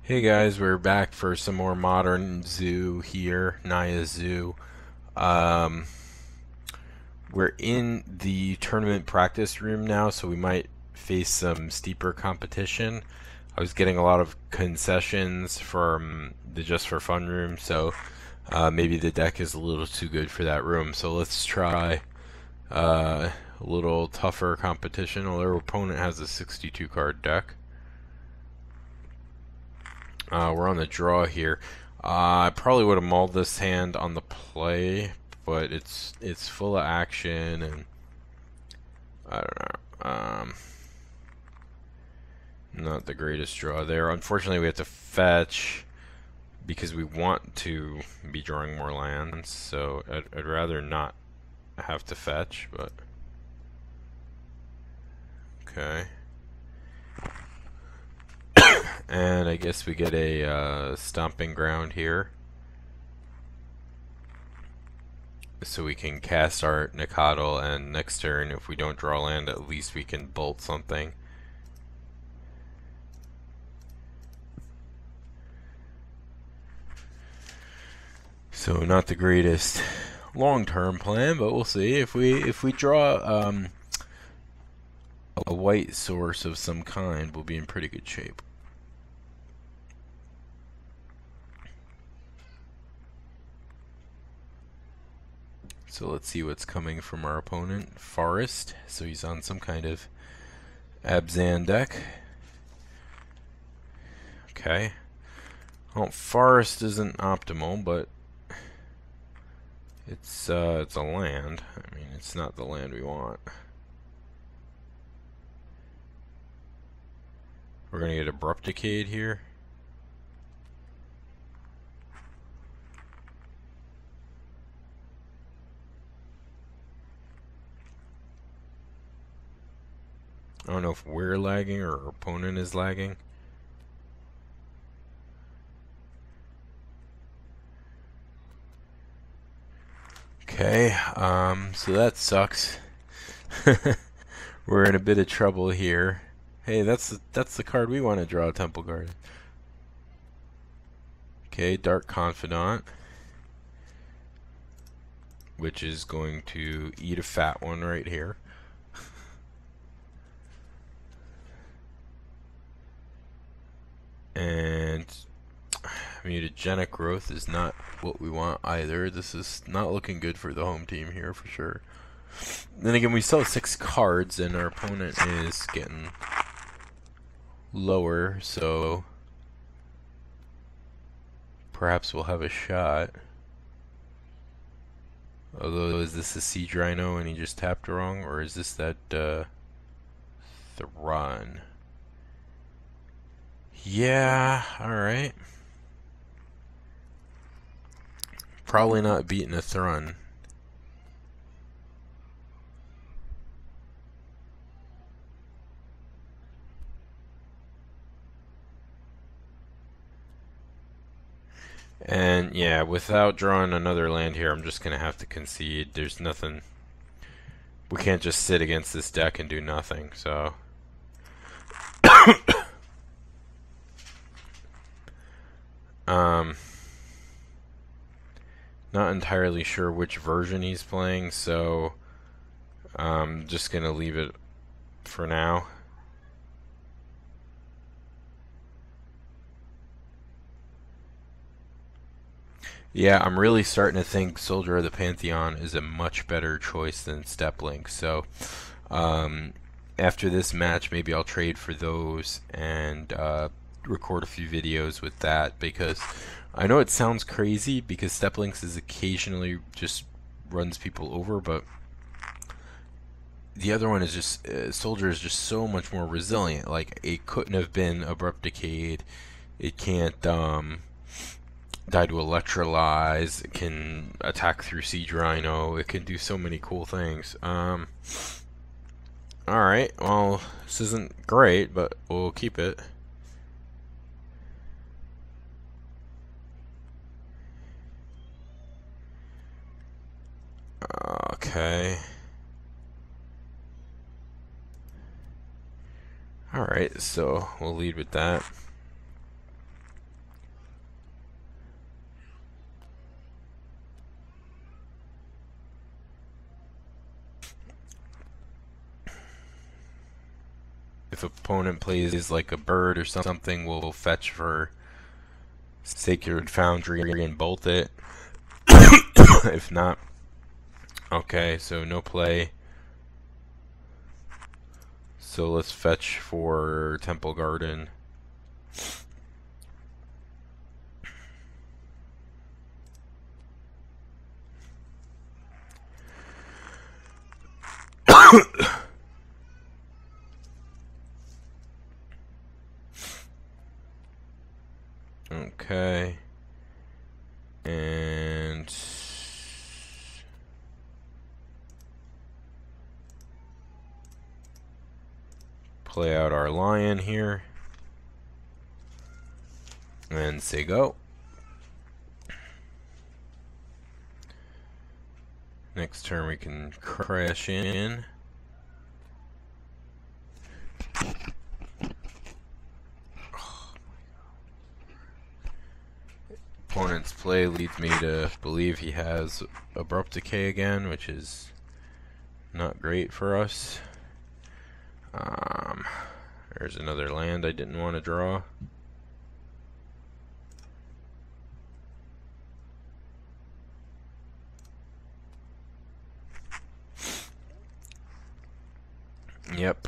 Hey guys, we're back for some more modern zoo here, Naya Zoo. Um, we're in the tournament practice room now, so we might face some steeper competition. I was getting a lot of concessions from the Just for Fun room, so maybe the deck is a little too good for that room. So let's try a little tougher competition. Our opponent has a 62 card deck. We're on the draw here. I probably would have mauled this hand on the play, but it's full of action, and I don't know. Not the greatest draw there. Unfortunately, we have to fetch because we want to be drawing more lands. So I'd rather not have to fetch, but okay. And I guess we get a stomping ground here. So we can cast our Nikadal, and next turn, if we don't draw land, at least we can bolt something. So not the greatest long-term plan, but we'll see. If we draw a white source of some kind, we'll be in pretty good shape. So let's see what's coming from our opponent. Forest, so he's on some kind of Abzan deck. Okay. Well, Forest isn't optimal, but it's a land. I mean, it's not the land we want. We're gonna get Abrupt Decayed here. I don't know if we're lagging or our opponent is lagging. Okay, so that sucks. We're in a bit of trouble here. Hey, that's the card we want to draw, Temple Guard. Okay, Dark Confidant, which is going to eat a fat one right here. And mutagenic growth is not what we want either. This is not looking good for the home team here for sure. Then again, we still have 6 cards, and our opponent is getting lower, so perhaps we'll have a shot. Although, is this a Siege Rhino and he just tapped wrong, or is this that Thron? Yeah, alright. Probably not beating a Thron. And yeah, without drawing another land here, I'm just going to have to concede. There's nothing. We can't just sit against this deck and do nothing, so. Not entirely sure which version he's playing, so I'm just going to leave it for now. Yeah, I'm really starting to think Soldier of the Pantheon is a much better choice than Steplink. So after this match, maybe I'll trade for those and record a few videos with that, because I know it sounds crazy because Steplinks is occasionally just runs people over, but the other one is just Soldier is just so much more resilient. Like, it couldn't have been Abrupt Decayed. It can't die to Electrolyze. It can attack through Siege Rhino. It can do so many cool things. Alright, well, this isn't great, but we'll keep it. Okay. Alright, so we'll lead with that. opponent plays like a bird or something, we'll fetch for Sacred Foundry and bolt it. If not, okay, so no play. So let's fetch for Temple Garden. Okay. And play out our lion here. And say go. Next turn we can crash in. Opponent's play leads me to believe he has Abrupt Decay again, which is not great for us. There's another land I didn't want to draw. Yep.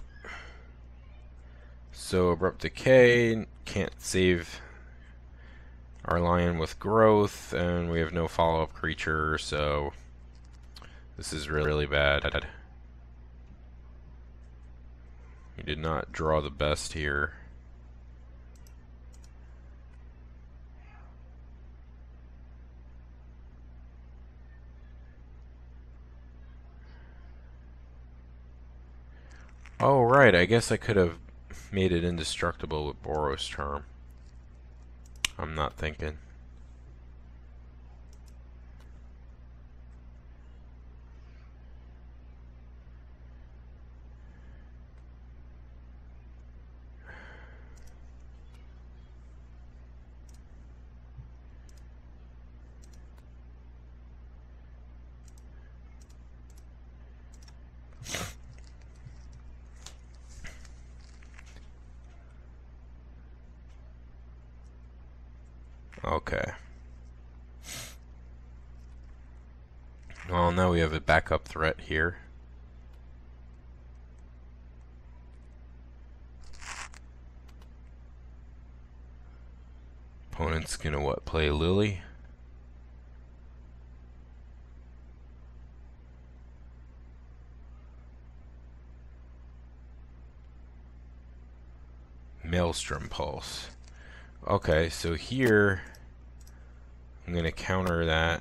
So Abrupt Decay, can't save our lion with growth, and we have no follow-up creature, so this is really bad. We did not draw the best here. Oh right, I guess I could have made it indestructible with Boros Charm. I'm not thinking. Okay. Well, now we have a backup threat here. Opponent's gonna what? Play Lily? Maelstrom Pulse. Okay, so here I'm gonna counter that.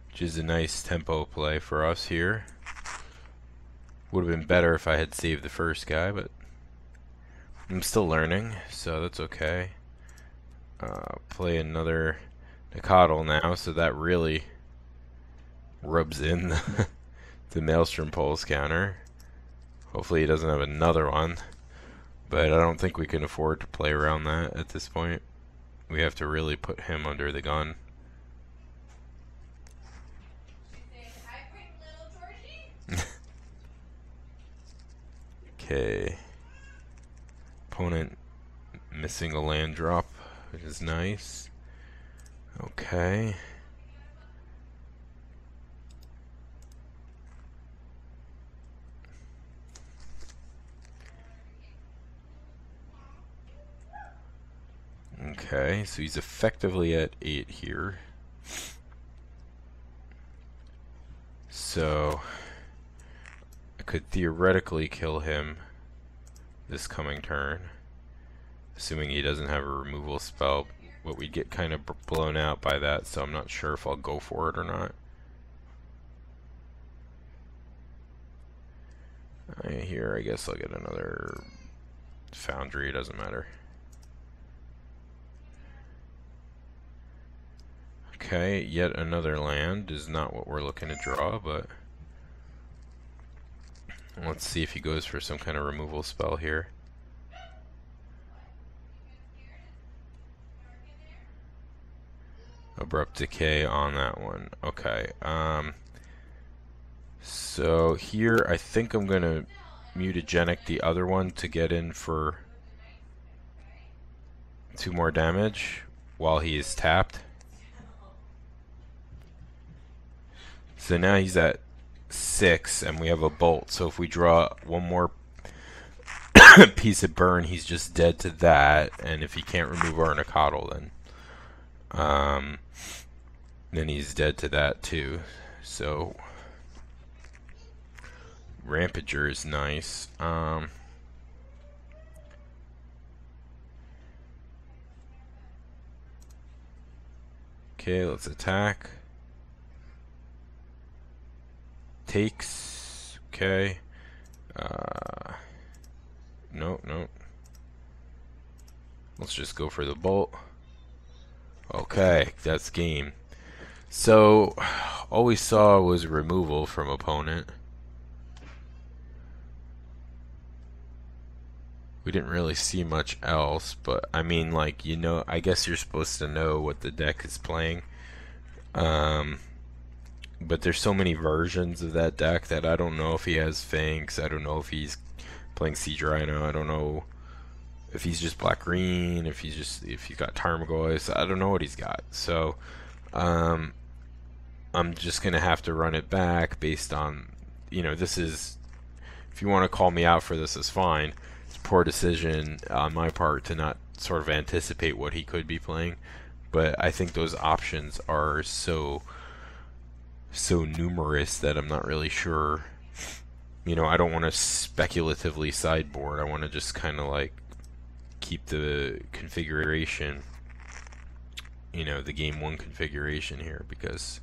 Which is a nice tempo play for us here. Would have been better if I had saved the first guy, but I'm still learning, so that's okay. Play another Nicodle now, so that really rubs in the Maelstrom Pulse counter. Hopefully he doesn't have another one, but I don't think we can afford to play around that at this point. We have to really put him under the gun. Okay. Opponent missing a land drop, which is nice. Okay. Okay, so he's effectively at 8 here. So I could theoretically kill him this coming turn, assuming he doesn't have a removal spell, but we'd get kind of blown out by that, so I'm not sure if I'll go for it or not. Here, I guess I'll get another Foundry, it doesn't matter. Okay, yet another land is not what we're looking to draw, but let's see if he goes for some kind of removal spell here. Abrupt Decay on that one. Okay, So here, I think I'm gonna mutagenic the other one to get in for 2 more damage while he is tapped. So now he's at 6, and we have a bolt. So if we draw one more piece of burn, he's just dead to that. And if he can't remove Arnicottle, then he's dead to that too. So Rampager is nice. Okay, let's attack. Takes. Okay. No. Let's just go for the bolt. Okay, that's game. So, all we saw was removal from opponent. We didn't really see much else, but I mean, like, you know, I guess you're supposed to know what the deck is playing. But there's so many versions of that deck that I don't know if he has Finks. I don't know if he's playing Siege Rhino. I don't know if he's just black-green, if he's got Tarmogoyf. I don't know what he's got. So, I'm just gonna have to run it back based on, you know, this is, if you want to call me out for this, is fine. It's a poor decision on my part to not sort of anticipate what he could be playing, but I think those options are so numerous that I'm not really sure. You know, I don't want to speculatively sideboard. I want to just kind of like keep the configuration, you know, the game 1 configuration here, because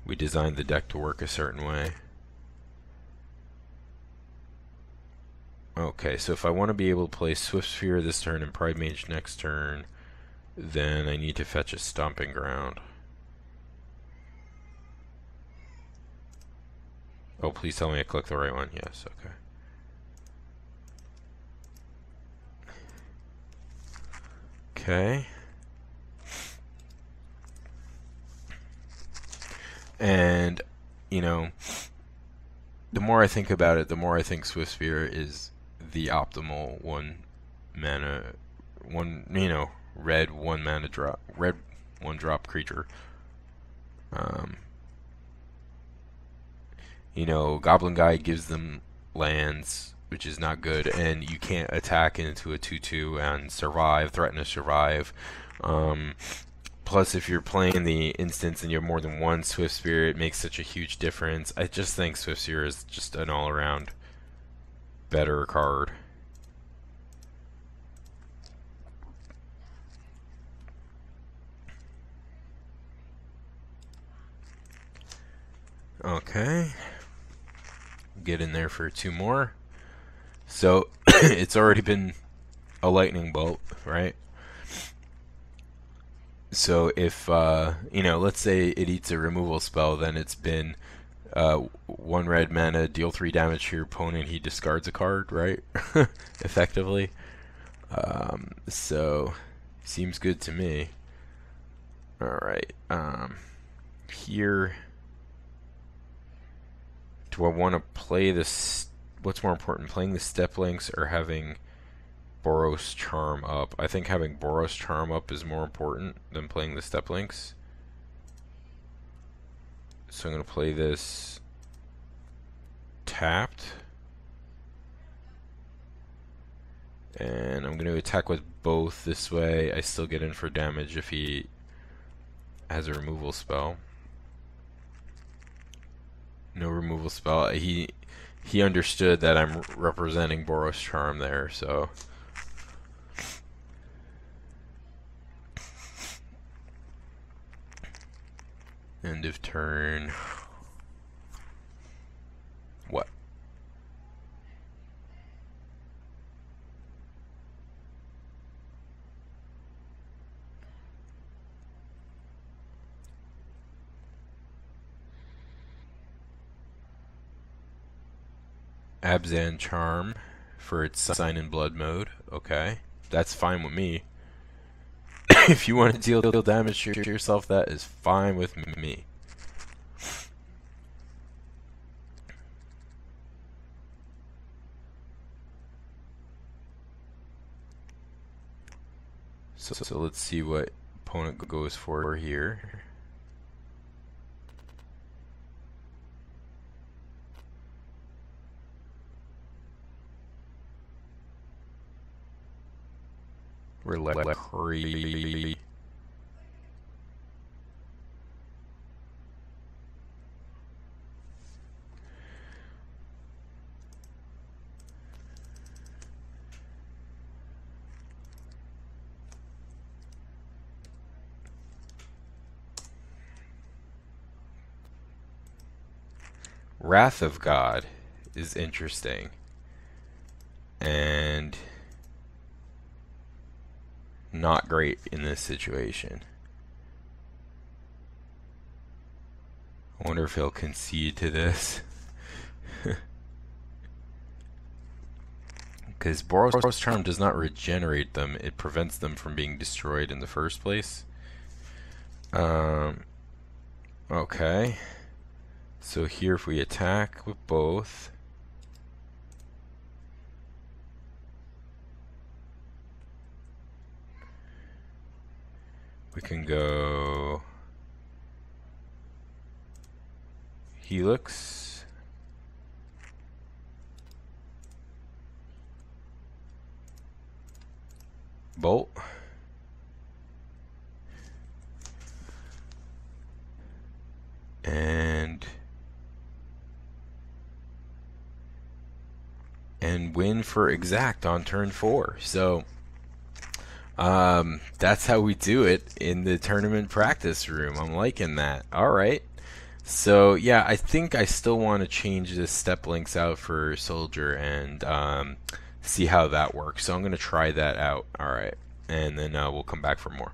we designed the deck to work a certain way. Okay, so if I want to be able to play Swift Sphere this turn and Pride Mage next turn, then I need to fetch a Stomping Ground. Oh, please tell me I clicked the right one. Yes, okay. Okay. And, you know, the more I think about it, the more I think Swift Sphere is the optimal red 1 mana drop, red 1 drop creature. You know, Goblin Guy gives them lands, which is not good, and you can't attack into a 2/2 and survive, threaten to survive. Plus, if you're playing the instance and you have more than 1 Swift Sphere, it makes such a huge difference. I just think Swift Sphere is just an all-around better card. Okay. Get in there for 2 more. So, it's already been a lightning bolt, right? So if, you know, let's say it eats a removal spell, then it's been 1 red mana, deal 3 damage to your opponent, he discards a card, right? Effectively. So, seems good to me. Alright, here, do I want to play this? What's more important, playing the Step Links or having Boros Charm up? I think having Boros Charm up is more important than playing the Step Links. So I'm going to play this tapped. And I'm going to attack with both this way. I still get in for damage if he has a removal spell. No removal spell. He understood that I'm representing Boros Charm there, so end of turn. What? Abzan Charm for its Sign in Blood mode. Okay, that's fine with me. If you want to deal damage to yourself, that is fine with me. So let's see what opponent goes for here. We're left crazy. Wrath of God is interesting. And not great in this situation. I wonder if he'll concede to this. Because Boros Charm does not regenerate them, it prevents them from being destroyed in the first place. Okay. So here if we attack with both, we can go Helix, Bolt, and win for exact on turn 4. So that's how we do it in the tournament practice room. I'm liking that. Alright. So yeah, I think I still want to change this step links out for Soldier and see how that works. So I'm going to try that out. Alright. And then we'll come back for more.